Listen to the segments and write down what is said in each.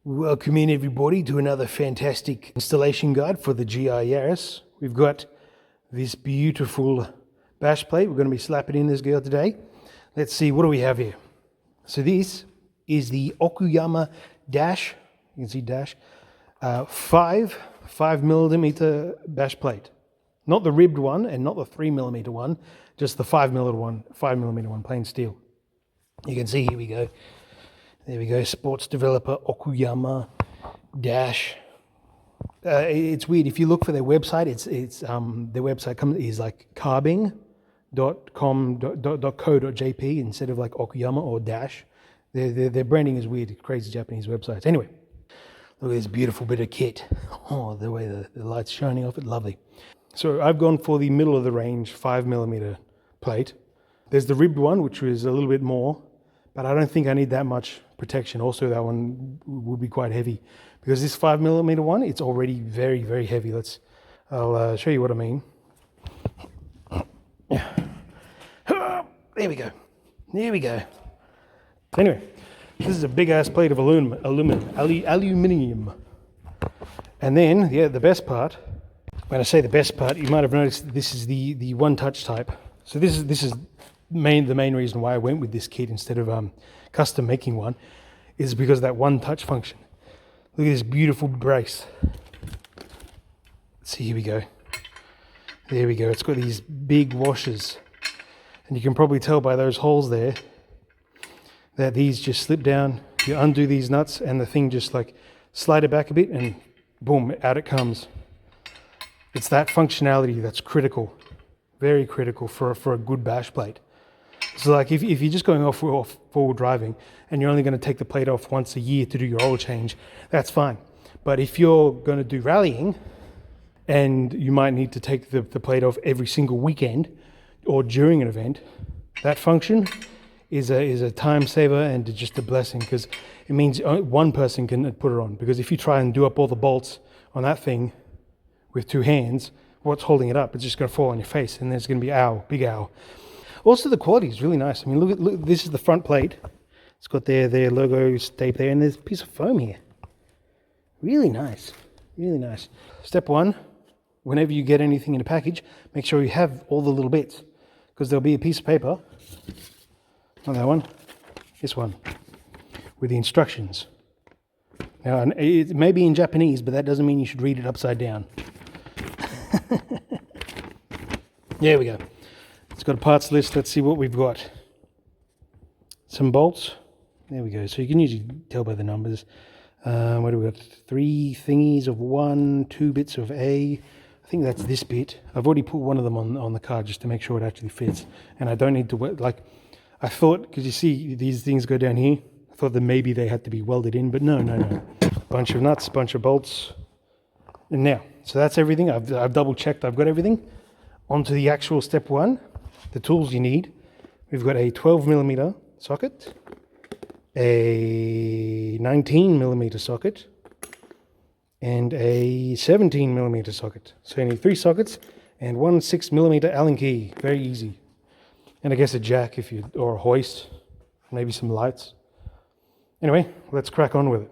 Welcome in everybody to another fantastic installation guide for the GI Yaris. We've got this beautiful bash plate. We're going to be slapping in this girl today. Let's see, what do we have here? So this is the Okuyama Dash, you can see Dash, 5mm bash plate. Not the ribbed one and not the 3mm one, just the 5mm one, plain steel. You can see, here we go. There we go, sports developer Okuyama Dash. It's weird, if you look for their website, their website is like carbing.com.co.jp instead of like Okuyama or Dash. Their branding is weird, crazy Japanese websites. Anyway, look at this beautiful bit of kit. Oh, the way the light's shining off it, lovely. So I've gone for the middle of the range 5mm plate. There's the ribbed one, which was a little bit more, but I don't think I need that much protection. Also, that one would be quite heavy because this 5mm one, it's already very, very heavy. I'll show you what I mean. There we go. There we go. Anyway, this is a big ass plate of aluminium. And then, yeah, the best part, when I say the best part, you might have noticed this is the one touch type. So this is the main reason why I went with this kit instead of custom making one, is because of that one touch function. Look at this beautiful brace. Let's see, here we go. There we go. It's got these big washers, and you can probably tell by those holes there that these just slip down. You undo these nuts and the thing just like slide it back a bit and boom, out it comes. It's that functionality that's critical, very critical for a good bash plate. So like if you're just going off forward driving and you're only going to take the plate off once a year to do your oil change, that's fine. But if you're going to do rallying and you might need to take the plate off every single weekend or during an event, that function is a time saver and just a blessing, because it means one person can put it on. Because if you try and do up all the bolts on that thing with two hands, what's holding it up? It's just going to fall on your face and there's going to be big ow. Also, the quality is really nice. I mean, look, this is the front plate. It's got their logo tape there, and there's a piece of foam here. Really nice, really nice. Step one, whenever you get anything in a package, make sure you have all the little bits, because there'll be a piece of paper, not that one, this one, with the instructions. Now, it may be in Japanese, but that doesn't mean you should read it upside down. There we go. It's got a parts list. Let's see what we've got. Some bolts. There we go. So you can usually tell by the numbers. What do we got? 3 thingies of 1, 2 bits of A. I think that's this bit. I've already put one of them on the card just to make sure it actually fits. And I don't need to, like, I thought, because you see these things go down here, I thought that maybe they had to be welded in, but no. Bunch of nuts, bunch of bolts. And now, so that's everything. I've double checked. I've got everything. Onto the actual step one. The tools you need. We've got a 12mm socket, a 19mm socket, and a 17mm socket. So you need 3 sockets and 1 6mm Allen key. Very easy. And I guess a jack or a hoist, maybe some lights. Anyway, let's crack on with it.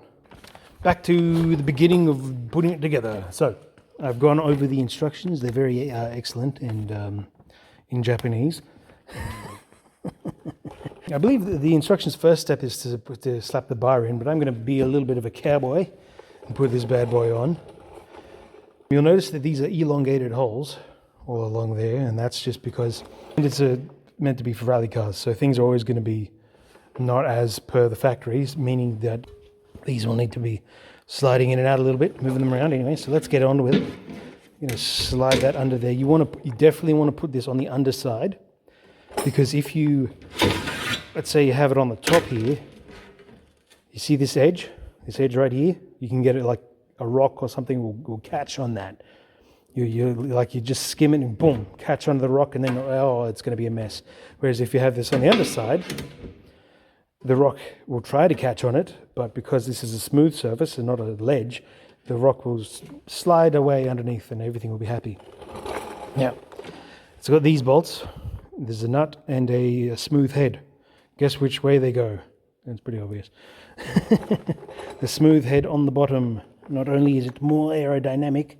Back to the beginning of putting it together. So I've gone over the instructions. They're very excellent and in Japanese. I believe the instructions first step is to slap the bar in, but I'm going to be a little bit of a cowboy and put this bad boy on. You'll notice that these are elongated holes all along there, and that's just because it's meant to be for rally cars, so things are always going to be not as per the factories, meaning that these will need to be sliding in and out a little bit, moving them around anyway. So let's get on with it. You're going to slide that under there. You definitely want to put this on the underside, because if you, let's say you have it on the top here, you see this edge right here, you can get it like a rock or something will catch on that. You just skim it and boom, catch onto the rock, and then it's going to be a mess. Whereas if you have this on the underside, the rock will try to catch on it, but because this is a smooth surface and not a ledge, the rock will slide away underneath and everything will be happy. Now, it's got these bolts. There's a nut and a smooth head. Guess which way they go? It's pretty obvious. the smooth head on the bottom, not only is it more aerodynamic,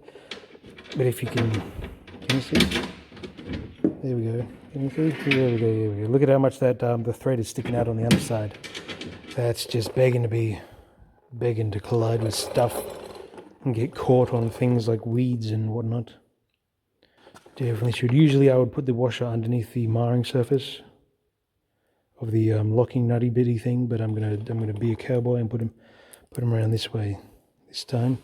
but if you can you see? There we go. Can you see? There we go, there we go. Look at how much that the thread is sticking out on the underside. That's just begging to collide with stuff and get caught on things like weeds and whatnot. Definitely should. Usually I would put the washer underneath the marring surface of the locking nutty bitty thing, but I'm gonna be a cowboy and put them around this way this time,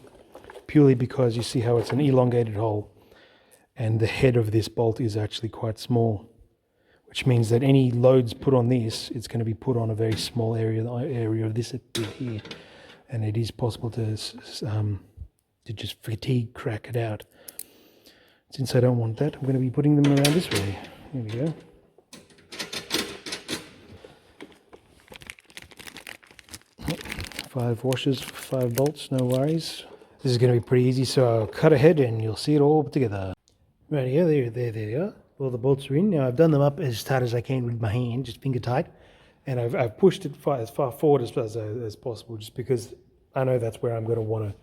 purely because you see how it's an elongated hole, and the head of this bolt is actually quite small, which means that any loads put on this, it's going to be put on a very small area of this bit here, and it is possible to just fatigue crack it out. Since I don't want that, I'm going to be putting them around this way. Here we go. Five washers, 5 bolts, no worries. This is going to be pretty easy, so I'll cut ahead and you'll see it all together. Right here, there they are. All the bolts are in. Now I've done them up as tight as I can with my hand, just finger tight, and I've pushed it as far forward as possible, just because I know that's where I'm going to want to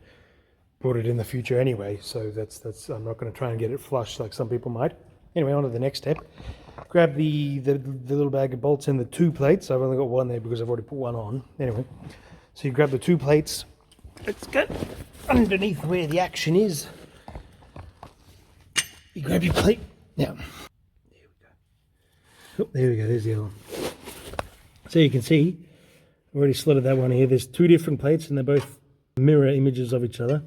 put it in the future anyway. So that's I'm not going to try and get it flush like some people might. Anyway, on to the next step. Grab the little bag of bolts and the 2 plates. I've only got one there because I've already put one on. Anyway, so you grab the 2 plates. Let's get underneath where the action is. You grab your plate. Now, there we go. Oh, there we go. There's the other one. So you can see, I've already slotted that one here. There's 2 different plates, and they're both mirror images of each other.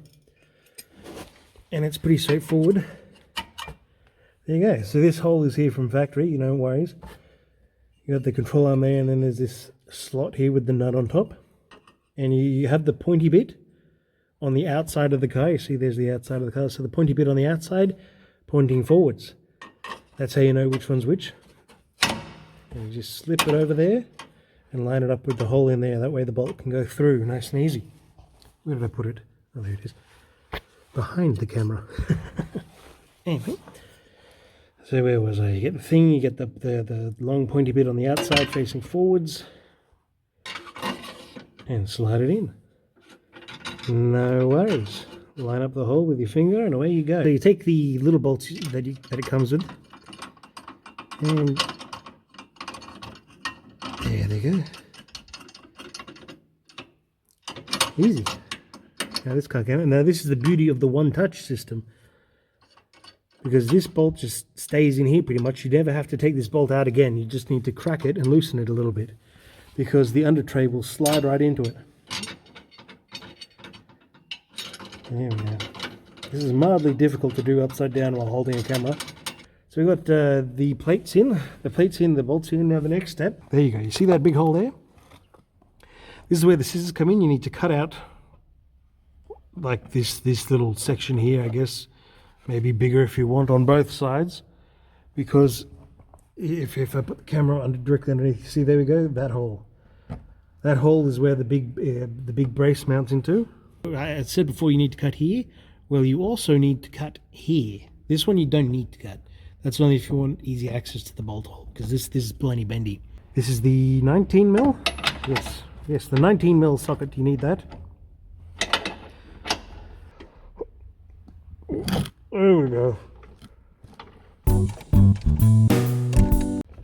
And it's pretty straightforward. There you go. So this hole is here from factory, no worries. You got the control arm there, and then there's this slot here with the nut on top. And you have the pointy bit on the outside of the car. You see there's the outside of the car. So the pointy bit on the outside pointing forwards. That's how you know which one's which. And you just slip it over there and line it up with the hole in there. That way the bolt can go through nice and easy. Where did I put it? Oh, there it is. Behind the camera. Anyway. So where was I? You get the thing, you get the long pointy bit on the outside facing forwards. And slide it in. No worries. Line up the hole with your finger and away you go. So you take the little bolts that it comes with, and there they go. Easy. Now this car came out. Now this is the beauty of the one-touch system, because this bolt just stays in here pretty much. You never have to take this bolt out again. You just need to crack it and loosen it a little bit, because the under tray will slide right into it. There we go. This is mildly difficult to do upside down while holding a camera. So we've got the plates in, the bolts in. Now the next step, there you go. You see that big hole there? This is where the scissors come in. You need to cut out like this little section here, I guess. Maybe bigger if you want on both sides, because if I put the camera directly underneath, see there we go, that hole. That hole is where the big brace mounts into. I said before you need to cut here. Well, you also need to cut here. This one you don't need to cut. That's only if you want easy access to the bolt hole, because this is plenty bendy. This is the 19mm. Yes, the 19mm socket. You need that. There we go.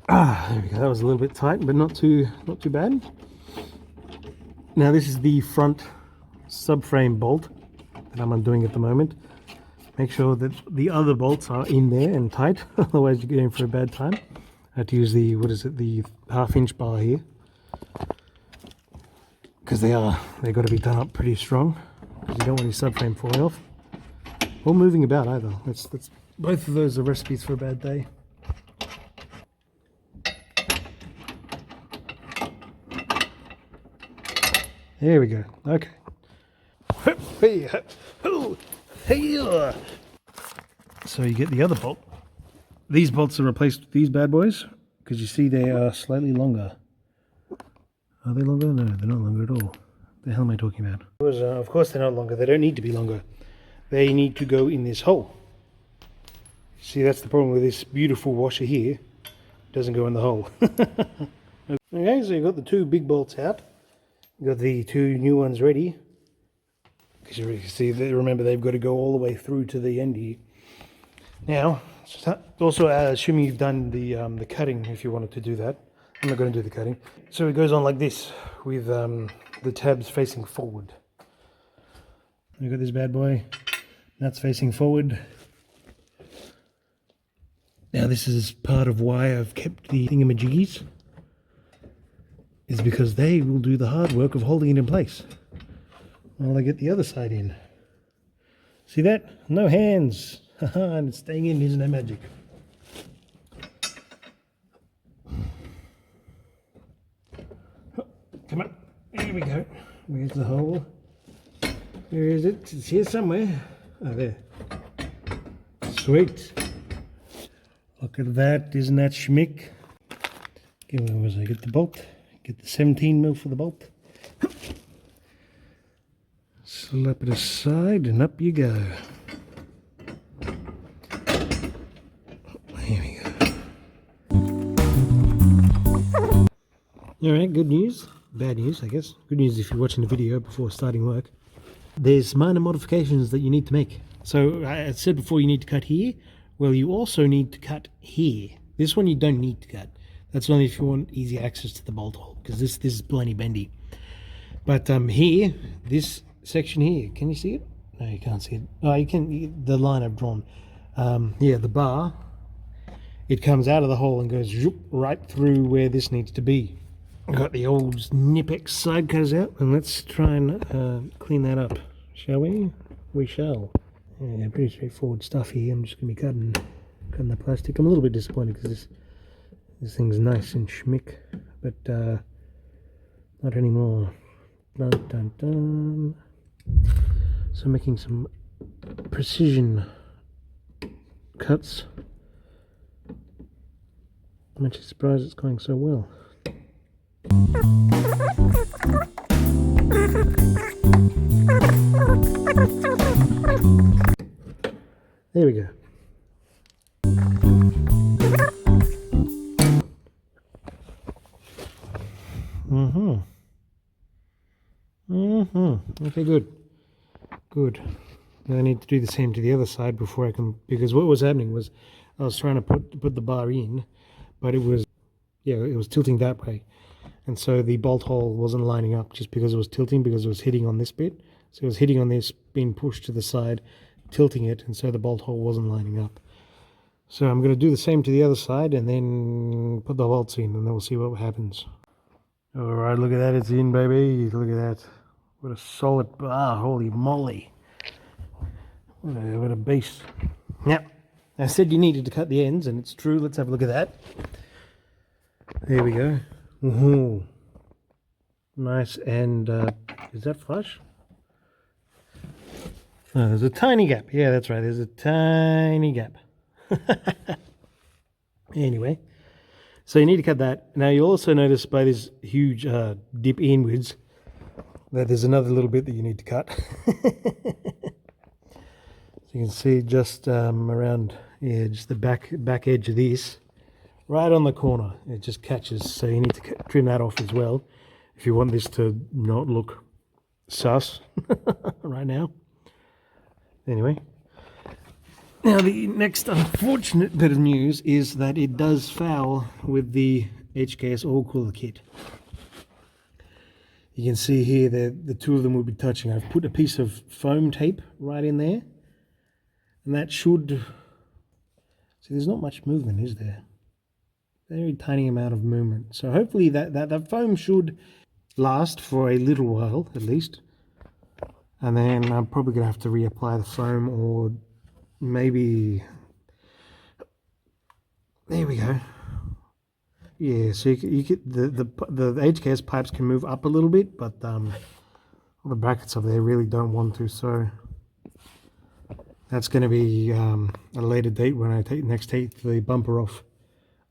There we go. That was a little bit tight, but not too bad. Now this is the front subframe bolt that I'm undoing at the moment. Make sure that the other bolts are in there and tight, otherwise you're going for a bad time. I had to use the, the 1/2" bar here, because they've got to be done up pretty strong, because you don't want your subframe falling off or moving about either. That's both of those are recipes for a bad day. There we go. Okay. So you get the other bolt. These bolts are replaced with these bad boys, because you see they are slightly longer. Are they longer? No, they're not longer at all. What the hell am I talking about? Because, of course they're not longer. They don't need to be longer. They need to go in this hole. See, that's the problem with this beautiful washer here. It doesn't go in the hole. Okay, so you've got the 2 big bolts out. You've got the 2 new ones ready. because you see, remember they've got to go all the way through to the end here. Now, also assuming you've done the cutting, if you wanted to do that. I'm not going to do the cutting. So it goes on like this with the tabs facing forward. We've got this bad boy, that's facing forward. Now this is part of why I've kept the thingamajiggies, is because they will do the hard work of holding it in place while I get the other side in. See that? No hands. Haha, and it's staying in, isn't that magic? Come on, here we go. Where's the hole? Where is it? It's here somewhere. Oh, there. Sweet. Look at that, isn't that schmick? Okay, where was I? Get the bolt. Get the 17mm for the bolt. Slap it aside and up you go. Here we go. Alright, good news. Bad news, I guess. Good news if you're watching the video before starting work. There's minor modifications that you need to make. So I said before, you need to cut here. Well, you also need to cut here. This one you don't need to cut. That's only if you want easy access to the bolt hole, because this is plenty bendy. But here, this section here, can you see it? No, you can't see it. Oh, you can. The line I've drawn. Yeah, the bar. It comes out of the hole and goes right through where this needs to be. I've got the old Nipex side cutters out, and let's try and clean that up, shall we? We shall. Yeah, pretty straightforward stuff here. I'm just going to be cutting the plastic. I'm a little bit disappointed because this thing's nice and schmick, but not anymore. Dun, dun, dun. So making some precision cuts. I'm actually surprised it's going so well. There we go. Okay, good. Good. Now I need to do the same to the other side before I can, because what was happening was I was trying to put the bar in, but it was tilting that way. And so the bolt hole wasn't lining up just because it was tilting, because it was hitting on this bit. So it was hitting on this, being pushed to the side, tilting it, and so the bolt hole wasn't lining up. So I'm going to do the same to the other side and then put the bolts in, and then we'll see what happens. Alright, look at that, it's in, baby. Look at that. What a solid bar, holy moly. What a beast. Yep. I said you needed to cut the ends, and it's true. Let's have a look at that. There we go. Ooh. Nice, and is that flush? Oh, there's a tiny gap. Yeah, that's right. There's a tiny gap. Anyway, so you need to cut that. Now you also notice by this huge dip inwards that there's another little bit that you need to cut. So you can see just around, yeah, just the back edge of this, right on the corner. It just catches, so you need to trim that off as well if you want this to not look sus right now. Anyway, now the next unfortunate bit of news is that it does foul with the HKS oil cooler kit. You can see here that the two of them will be touching. I've put a piece of foam tape right in there, and that should, see, there's not much movement, is there? Very tiny amount of movement. So hopefully that foam should last for a little while at least. And then I'm probably going to have to reapply the foam, or maybe, there we go. Yeah, so you get the HKS pipes can move up a little bit, but all the brackets over there really don't want to. So that's going to be a later date when I next take the bumper off.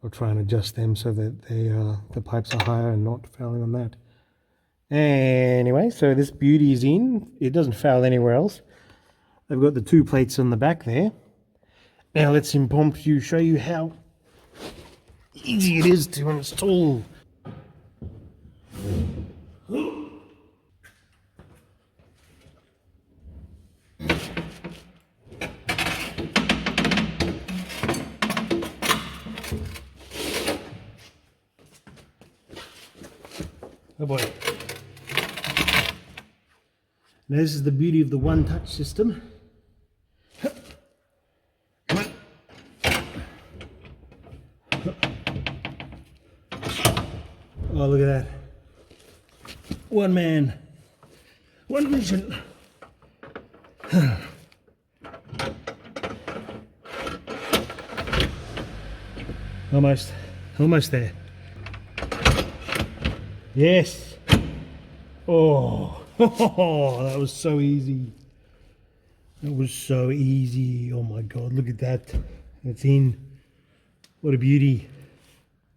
I'll try and adjust them so that the pipes are higher and not fouling on that. Anyway, so this beauty is in. It doesn't foul anywhere else. I've got the two plates on the back there. Now let's impromptu show you how easy it is to install. Oh boy. Now this is the beauty of the one-touch system. Come on. Oh, look at that. One man, one mission. Almost there. Yes. Oh, that was so easy. That was so easy. Oh my God, look at that. It's in. What a beauty.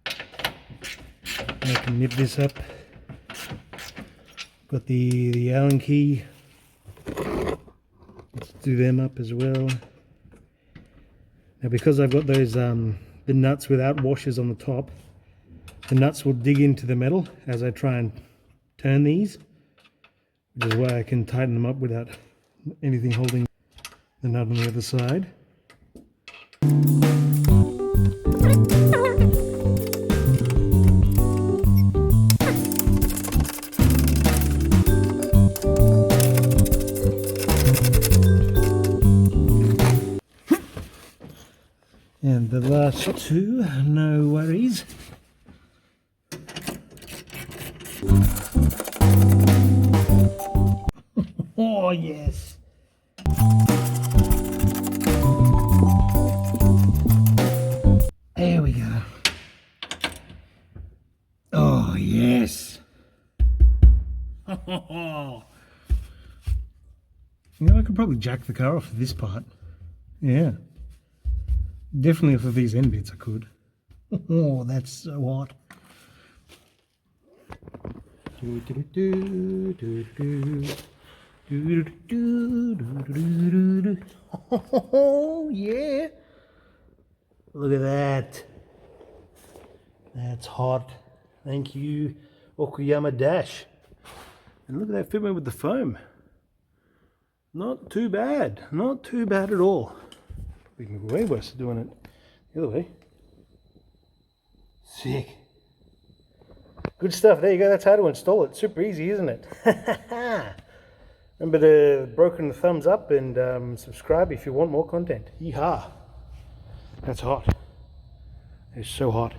I can nip this up. Got the Allen key. Let's do them up as well. Now because I've got those the nuts without washers on the top, the nuts will dig into the metal as I try and turn these, which is why I can tighten them up without anything holding the nut on the other side. And the last two, no worries. Oh yes. There we go. Oh yes. You know, I could probably jack the car off this part. Yeah. Definitely off of these end bits I could. Oh, that's so hot. Oh yeah. Look at that. That's hot. Thank you, Okuyama Dash. And look at that fitment with the foam. Not too bad. Not too bad at all. We'd be way worse doing it the other way. Sick. Good stuff. There you go. That's how to install it. Super easy, isn't it? Remember to broken thumbs up and subscribe if you want more content. Yeehaw. That's hot. It's so hot.